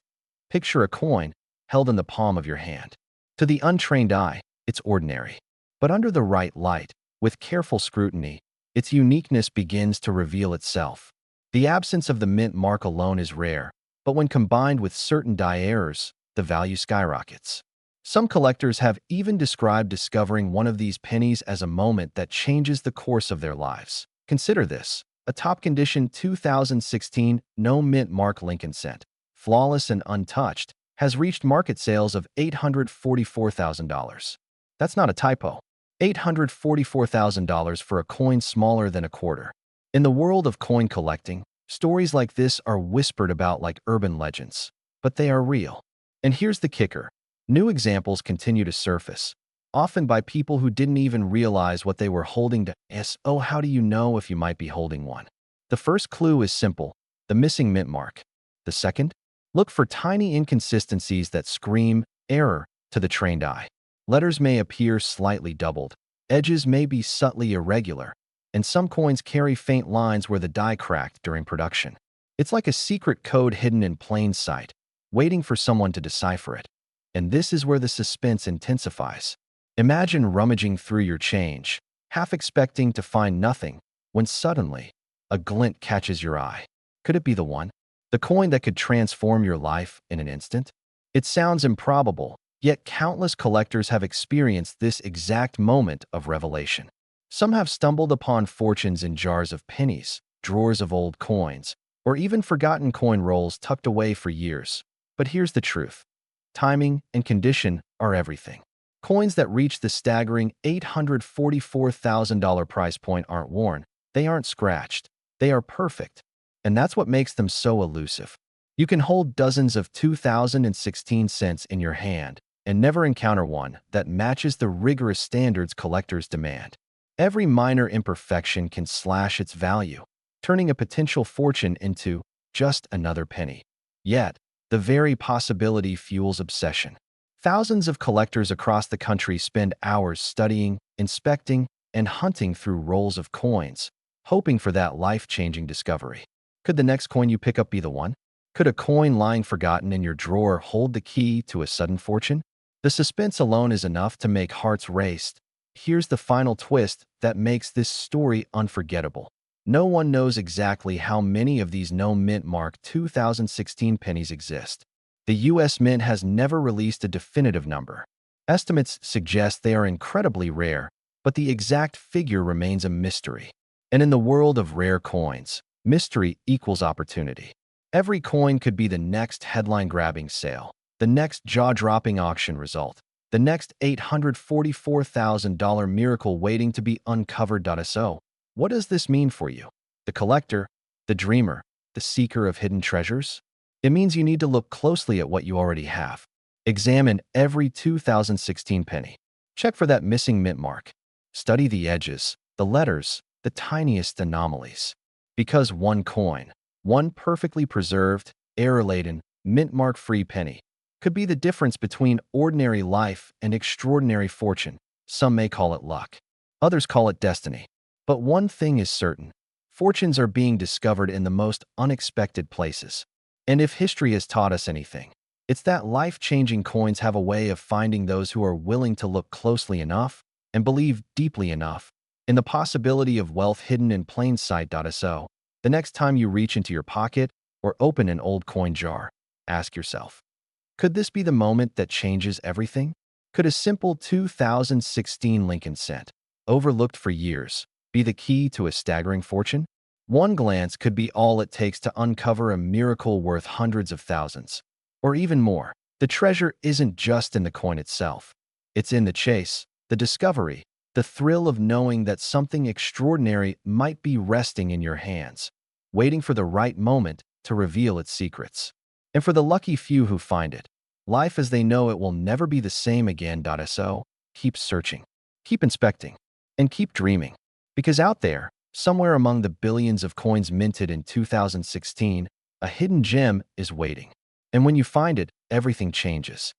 Picture a coin held in the palm of your hand. To the untrained eye, it's ordinary. But under the right light, with careful scrutiny, its uniqueness begins to reveal itself. The absence of the mint mark alone is rare, but when combined with certain die errors, the value skyrockets. Some collectors have even described discovering one of these pennies as a moment that changes the course of their lives. Consider this: a top-condition 2016 no mint mark Lincoln cent, flawless and untouched, has reached market sales of $844,000. That's not a typo. $844,000 for a coin smaller than a quarter. In the world of coin collecting, stories like this are whispered about like urban legends, but they are real. And here's the kicker. New examples continue to surface, often by people who didn't even realize what they were holding. Oh, how do you know if you might be holding one? The first clue is simple: the missing mint mark. The second, look for tiny inconsistencies that scream error to the trained eye. Letters may appear slightly doubled, edges may be subtly irregular, and some coins carry faint lines where the die cracked during production. It's like a secret code hidden in plain sight, waiting for someone to decipher it. And this is where the suspense intensifies. Imagine rummaging through your change, half expecting to find nothing, when suddenly, a glint catches your eye. Could it be the one? The coin that could transform your life in an instant? It sounds improbable, yet countless collectors have experienced this exact moment of revelation. Some have stumbled upon fortunes in jars of pennies, drawers of old coins, or even forgotten coin rolls tucked away for years. But here's the truth. Timing and condition are everything. Coins that reach the staggering $844,000 price point aren't worn, they aren't scratched, they are perfect. And that's what makes them so elusive. You can hold dozens of 2016 cents in your hand and never encounter one that matches the rigorous standards collectors demand. Every minor imperfection can slash its value, turning a potential fortune into just another penny. Yet, the very possibility fuels obsession. Thousands of collectors across the country spend hours studying, inspecting, and hunting through rolls of coins, hoping for that life-changing discovery. Could the next coin you pick up be the one? Could a coin lying forgotten in your drawer hold the key to a sudden fortune? The suspense alone is enough to make hearts race. Here's the final twist that makes this story unforgettable. No one knows exactly how many of these no mint mark 2016 pennies exist. The U.S. Mint has never released a definitive number. Estimates suggest they are incredibly rare, but the exact figure remains a mystery. And in the world of rare coins, mystery equals opportunity. Every coin could be the next headline-grabbing sale, the next jaw-dropping auction result, the next $844,000 miracle waiting to be uncovered. So, what does this mean for you? The collector, the dreamer, the seeker of hidden treasures? It means you need to look closely at what you already have. Examine every 2016 penny. Check for that missing mint mark. Study the edges, the letters, the tiniest anomalies. Because one coin, one perfectly preserved, error-laden, mint mark-free penny, could be the difference between ordinary life and extraordinary fortune. Some may call it luck. Others call it destiny. But one thing is certain. Fortunes are being discovered in the most unexpected places. And if history has taught us anything, it's that life-changing coins have a way of finding those who are willing to look closely enough and believe deeply enough in the possibility of wealth hidden in plain sight. So, the next time you reach into your pocket or open an old coin jar, ask yourself, could this be the moment that changes everything? Could a simple 2016 Lincoln cent, overlooked for years, be the key to a staggering fortune? One glance could be all it takes to uncover a miracle worth hundreds of thousands, or even more. The treasure isn't just in the coin itself. It's in the chase, the discovery, the thrill of knowing that something extraordinary might be resting in your hands, waiting for the right moment to reveal its secrets. And for the lucky few who find it, life as they know it will never be the same again. So, keep searching, keep inspecting, and keep dreaming. Because out there, somewhere among the billions of coins minted in 2016, a hidden gem is waiting. And when you find it, everything changes.